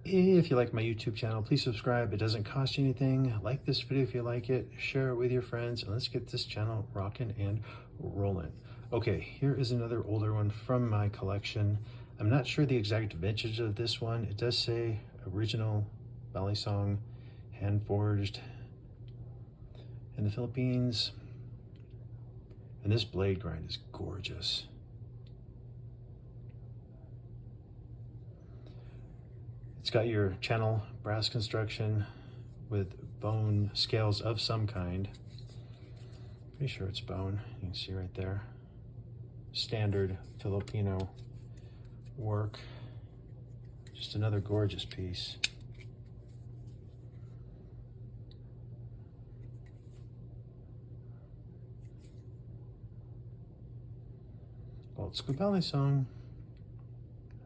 If you like my YouTube channel, please subscribe. It doesn't cost you anything. Like this video if you like it, share it with your friends, and let's get this channel rocking and rolling. Okay, here is another older one from my collection. I'm not sure the exact vintage of this one. It does say original Balisong, hand forged in the Philippines. And this blade grind is gorgeous. It's got your channel brass construction with bone scales of some kind. Pretty sure it's bone, you can see right there. Standard Filipino work. Just another gorgeous piece. Old school Balisong.